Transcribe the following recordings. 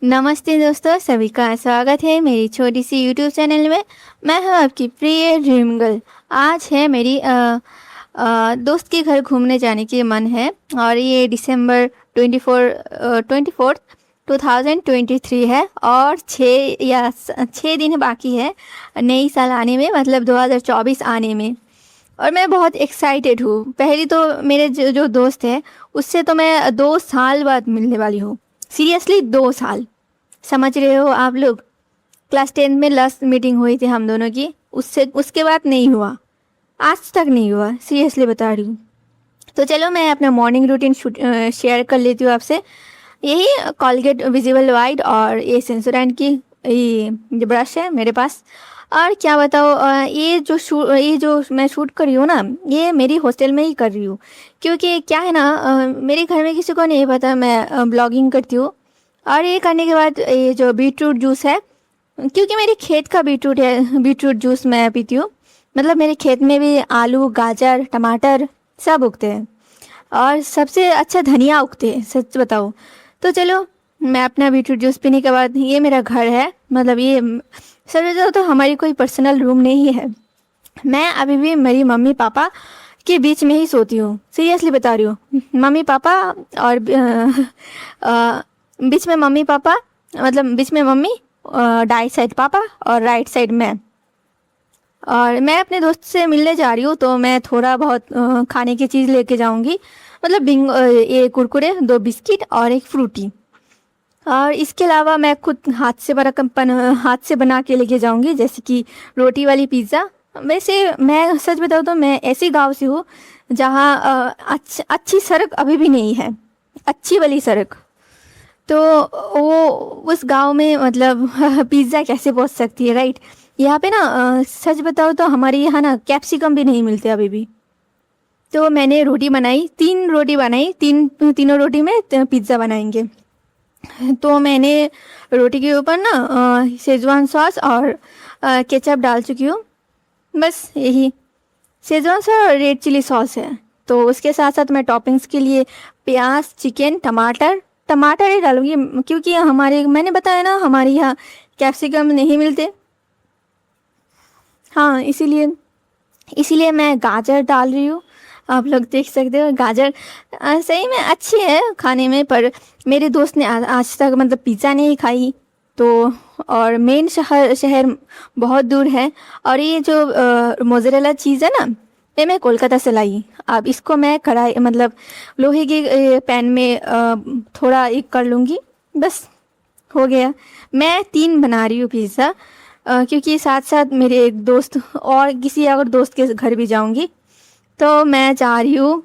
नमस्ते दोस्तों, सभी का स्वागत है मेरी छोटी सी यूट्यूब चैनल में। मैं हूं आपकी प्रिय ड्रीम गर्ल। आज है मेरी दोस्त के घर घूमने जाने की मन है और ये दिसंबर 2023 है और 6 दिन बाकी है नई साल आने में, मतलब 2024 आने में। और मैं बहुत एक्साइटेड हूँ। पहली तो मेरे जो दोस्त है उससे तो मैं 2 साल बाद मिलने वाली हूँ। सीरियसली 2 साल, समझ रहे हो आप लोग। क्लास 10 में लास्ट मीटिंग हुई थी हम दोनों की, उसके बाद नहीं हुआ, आज तक नहीं हुआ, सीरियसली बता रही हूँ। तो चलो मैं अपना मॉर्निंग रूटीन शेयर कर लेती हूँ आपसे। यही कॉलगेट विजिबल वाइट और ये सेंसोडाइन की ये ब्रश है मेरे पास। और क्या बताओ, ये जो मैं शूट कर रही हूँ ना, ये मेरी हॉस्टल में ही कर रही हूँ। क्योंकि क्या है ना, मेरे घर में किसी को नहीं पता मैं ब्लॉगिंग करती हूँ। और ये करने के बाद ये जो बीटरूट जूस है, क्योंकि मेरे खेत का बीटरूट है, बीटरूट जूस मैं पीती हूँ। मतलब मेरे खेत में भी आलू, गाजर, टमाटर सब उगते हैं और सबसे अच्छा धनिया उगते हैं, सच बताओ। तो चलो मैं अपना बीटरूट जूस पीने के बाद, ये मेरा घर है, मतलब ये सच बताओ तो हमारी कोई पर्सनल रूम नहीं है। मैं अभी भी मेरी मम्मी पापा के बीच में ही सोती हूँ, सीरियसली बता रही हूँ। मम्मी पापा और बीच में मम्मी पापा, मतलब बीच में मम्मी, दाई साइड पापा और राइट साइड मैं। और मैं अपने दोस्त से मिलने जा रही हूँ तो मैं थोड़ा बहुत खाने की चीज़ लेके जाऊँगी। मतलब ये कुरकुरे, 2 बिस्किट और एक फ्रूटी। और इसके अलावा मैं खुद हाथ से बना के लेके जाऊँगी, जैसे कि रोटी वाली पिज़्ज़ा। वैसे मैं सच बताऊँ तो मैं ऐसे गांव से हूँ जहाँ अच्छी सड़क अभी भी नहीं है, अच्छी वाली सड़क। तो वो उस गांव में मतलब पिज़्ज़ा कैसे पहुंच सकती है, राइट। यहाँ पे ना सच बताओ तो हमारे यहाँ ना कैप्सिकम भी नहीं मिलते अभी भी। तो मैंने रोटी बनाई, 3 रोटी बनाई, तीनों रोटी में पिज़्ज़ा बनाएंगे। तो मैंने रोटी के ऊपर ना शेजवान सॉस और केचप डाल चुकी हूँ। बस यही, शेजवान सॉस और रेड चिली सॉस है। तो उसके साथ साथ मैं टॉपिंग्स के लिए प्याज, चिकन, टमाटर ही डालूंगी, क्योंकि मैंने बताया ना हमारे यहाँ कैप्सिकम नहीं मिलते। हाँ, इसीलिए इसीलिए मैं गाजर डाल रही हूँ। आप लोग देख सकते हो गाजर सही में अच्छी है खाने में, पर मेरे दोस्त ने आज तक मतलब पिज़्ज़ा नहीं खाई। तो और मेन शहर बहुत दूर है। और ये जो मोज़रेला चीज़ है ना, ये मैं कोलकाता से लाई। अब इसको मैं कढ़ाई, मतलब लोहे के पैन में थोड़ा एक कर लूँगी, बस हो गया। मैं 3 बना रही हूँ पिज़्ज़ा, क्योंकि साथ साथ मेरे एक दोस्त और किसी अगर दोस्त के घर भी जाऊंगी। तो मैं चाह रही हूँ,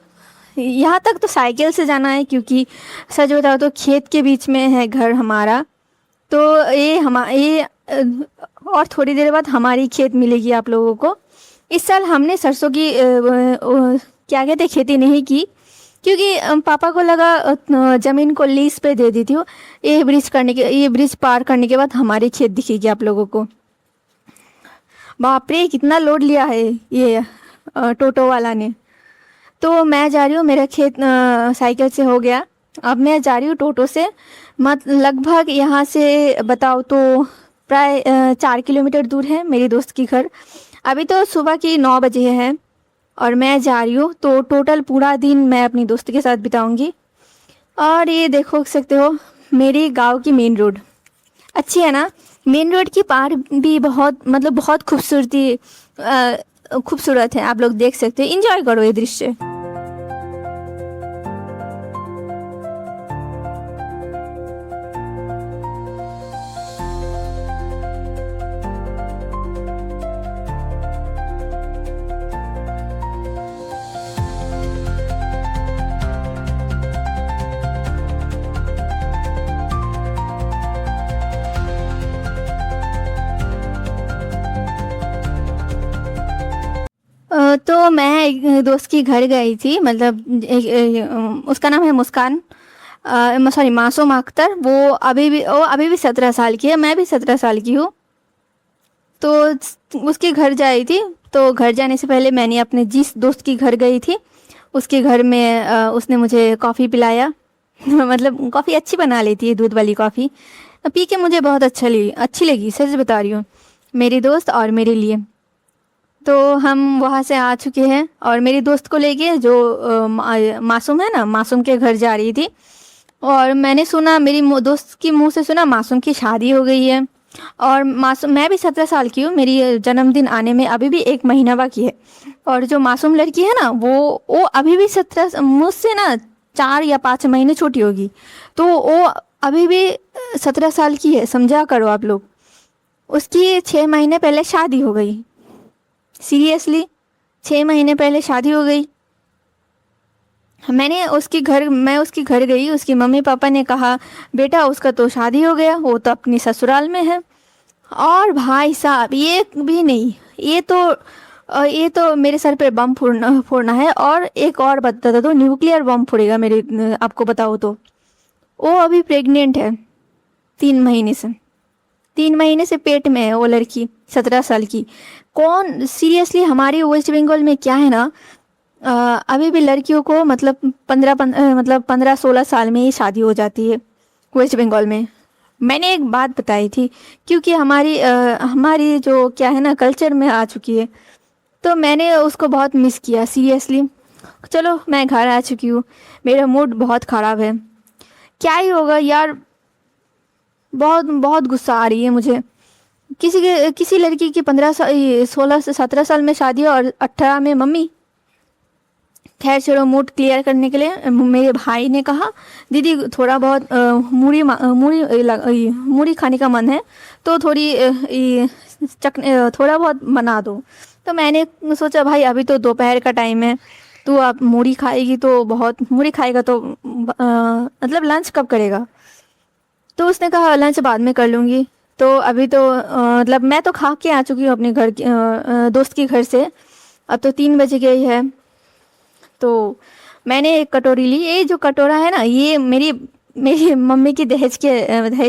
यहाँ तक तो साइकिल से जाना है, क्योंकि सच बताओ तो खेत के बीच में है घर हमारा। तो और थोड़ी देर बाद हमारी खेत मिलेगी आप लोगों को। इस साल हमने सरसों की क्या कहते हैं, खेती नहीं की, क्योंकि पापा को लगा ज़मीन को लीज पे दे देती हूँ। ये ब्रिज पार करने के बाद हमारी खेत दिखेगी आप लोगों को। बाप रे, कितना लोड लिया है ये टोटो वाला ने। तो मैं जा रही हूँ, मेरा खेत साइकिल से हो गया। अब मैं जा रही हूँ टोटो से। लगभग यहाँ से बताओ तो प्राय 4 किलोमीटर दूर है मेरी दोस्त की घर। अभी तो सुबह की 9 बजे है और मैं जा रही हूँ, तो टोटल पूरा दिन मैं अपनी दोस्त के साथ बिताऊंगी। और ये देखो सकते हो मेरी गांव की मेन रोड अच्छी है ना। मेन रोड की पार भी बहुत, मतलब बहुत खूबसूरत है। आप लोग देख सकते हो, एंजॉय करो ये दृश्य। तो मैं एक दोस्त की घर गई थी, मतलब उसका नाम है मुस्कान, सॉरी मासूम अख्तर। वो अभी भी 17 साल की है, मैं भी 17 साल की हूँ। तो उसके घर जाई थी। तो घर जाने से पहले मैंने अपने जिस दोस्त की घर गई थी उसके घर में उसने मुझे कॉफ़ी पिलाया। मतलब कॉफ़ी अच्छी बना लेती है, दूध वाली कॉफ़ी। पी के मुझे बहुत अच्छी लगी, सच बता रही हूँ, मेरी दोस्त और मेरे लिए। तो हम वहाँ से आ चुके हैं और मेरी दोस्त को लेके जो मासूम है ना, मासूम के घर जा रही थी। और मैंने सुना, मेरी दोस्त की मुंह से सुना मासूम की शादी हो गई है। और मासूम, मैं भी 17 साल की हूँ, मेरी जन्मदिन आने में अभी भी 1 महीना बाकी है। और जो मासूम लड़की है ना, वो अभी भी 17, मुझसे ना 4 या 5 महीने छोटी होगी। तो वो अभी भी 17 साल की है, समझा करो आप लोग। उसकी 6 महीने पहले शादी हो गई, सीरियसली 6 महीने पहले शादी हो गई। मैं उसके घर गई, उसकी मम्मी पापा ने कहा बेटा उसका तो शादी हो गया, वो तो अपनी ससुराल में है। और भाई साहब ये भी नहीं, ये तो मेरे सर पे बम फोड़ना है। और एक और बता दो, न्यूक्लियर बम फोड़ेगा मेरे, आपको बताओ तो। वो अभी प्रेग्नेंट है 3 महीने से, 3 महीने से पेट में है वो लड़की, 17 साल की। कौन सीरियसली, हमारे वेस्ट बंगाल में क्या है ना, अभी भी लड़कियों को मतलब 15-16 साल में ही शादी हो जाती है वेस्ट बंगाल में। मैंने एक बात बताई थी, क्योंकि हमारी जो क्या है ना, कल्चर में आ चुकी है। तो मैंने उसको बहुत मिस किया सीरियसली। चलो मैं घर आ चुकी हूँ, मेरा मूड बहुत ख़राब है। क्या ही होगा यार, बहुत बहुत गुस्सा आ रही है मुझे। किसी लड़की की 16 से 17 साल में शादी है और 18 में मम्मी। खैर चलो, मूड क्लियर करने के लिए मेरे भाई ने कहा दीदी थोड़ा बहुत मूढ़ी खाने का मन है, तो थोड़ा बहुत बना दो। तो मैंने सोचा भाई अभी तो दोपहर का टाइम है, तू आप मूढ़ी खाएगी तो बहुत, मूढ़ी खाएगा तो मतलब लंच कब करेगा। तो उसने कहा लंच बाद में कर लूँगी। तो अभी तो मतलब मैं तो खा के आ चुकी हूँ अपने दोस्त के घर से। अब तो 3 बज गई है। तो मैंने एक कटोरी ली। ये जो कटोरा है ना, ये मेरी मम्मी की दहेज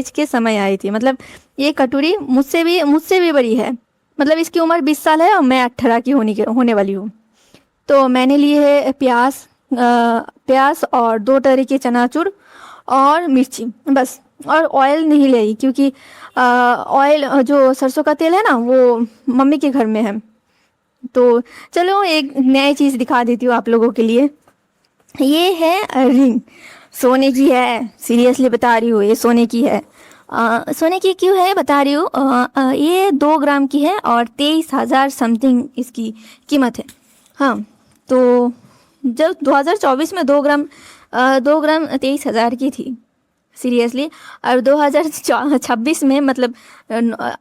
के समय आई थी। मतलब ये कटोरी मुझसे भी बड़ी है। मतलब इसकी उम्र 20 साल है और मैं 18 की होने वाली हूँ। तो मैंने लिए है प्याज और 2 तरह के चनाचूर और मिर्ची, बस। और ऑयल नहीं ले, क्योंकि ऑयल जो सरसों का तेल है ना, वो मम्मी के घर में है। तो चलो एक नई चीज़ दिखा देती हूँ आप लोगों के लिए। ये है रिंग, सोने की है, सीरियसली बता रही हूँ, ये सोने की है। सोने की क्यों है बता रही हूँ। ये 2 ग्राम की है और 23,000 समथिंग इसकी कीमत है। हाँ, तो जब 2024 में 2 ग्राम 23,000 की थी सीरियसली। और 2026 में मतलब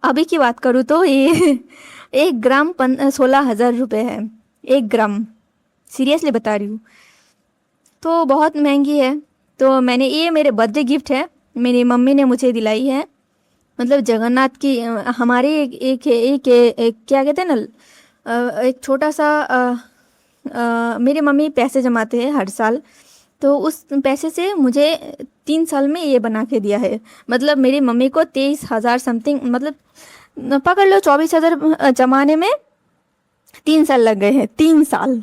अभी की बात करूँ तो ये 1 ग्राम 16,000 रुपये है, 1 ग्राम, सीरियसली बता रही हूँ। तो बहुत महंगी है। तो मैंने, ये मेरे बर्थडे गिफ्ट है, मेरी मम्मी ने मुझे दिलाई है। मतलब जगन्नाथ की हमारे एक क्या कहते हैं ना, एक छोटा सा मेरी मम्मी पैसे जमाते हैं हर साल। तो उस पैसे से मुझे 3 साल में ये बना के दिया है। मतलब मेरी मम्मी को 23,000 समथिंग, मतलब पकड़ लो 24,000 जमाने में 3 साल लग गए हैं, 3 साल।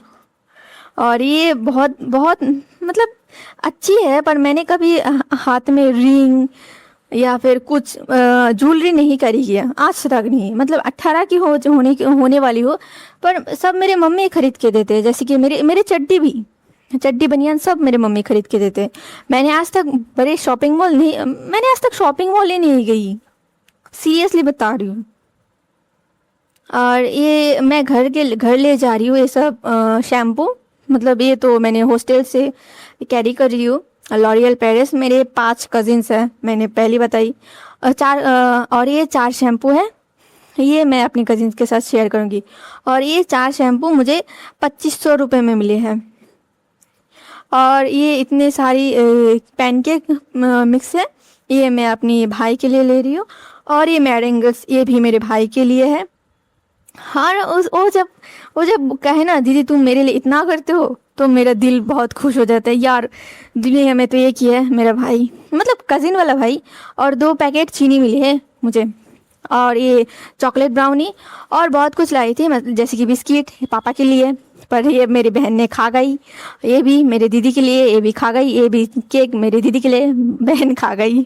और ये बहुत बहुत मतलब अच्छी है, पर मैंने कभी हाथ में रिंग या फिर कुछ ज्वेलरी नहीं करी है आज तक नहीं। मतलब 18 की होने वाली हो, पर सब मेरे मम्मी खरीद के देते हैं। जैसे कि मेरे चड्डी बनियान सब मेरे मम्मी खरीद के देते हैं। मैंने आज तक शॉपिंग मॉल ही नहीं गई, सीरियसली बता रही हूँ। और ये मैं घर ले जा रही हूँ ये सब शैम्पू। मतलब ये तो मैंने हॉस्टल से कैरी कर रही हूँ। लॉरियल पेरिस, मेरे 5 कजिन्स हैं, मैंने पहले बताई। और ये 4 शैम्पू है, ये मैं अपनी कजिन्स के साथ शेयर करूँगी। और ये 4 शैम्पू मुझे 2500 रुपये में मिले हैं। और ये इतने सारी पैनकेक मिक्स है, ये मैं अपनी भाई के लिए ले रही हूँ। और ये मैरेंगल्स, ये भी मेरे भाई के लिए है। हाँ, वो जब कहे ना दीदी तुम मेरे लिए इतना करते हो, तो मेरा दिल बहुत खुश हो जाता है यार। दुनिया में तो एक ही है मेरा भाई, मतलब कज़िन वाला भाई। और 2 पैकेट चीनी मिली है मुझे, और ये चॉकलेट ब्राउनी और बहुत कुछ लाई थी, मतलब जैसे कि बिस्किट पापा के लिए, पर ये मेरी बहन ने खा गई। ये भी मेरे दीदी के लिए, ये भी खा गई। ये भी केक मेरी दीदी के लिए, बहन खा गई।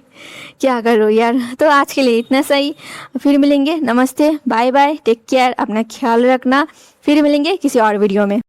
क्या करो यार। तो आज के लिए इतना सही, फिर मिलेंगे। नमस्ते, बाय बाय, टेक केयर, अपना ख्याल रखना। फिर मिलेंगे किसी और वीडियो में।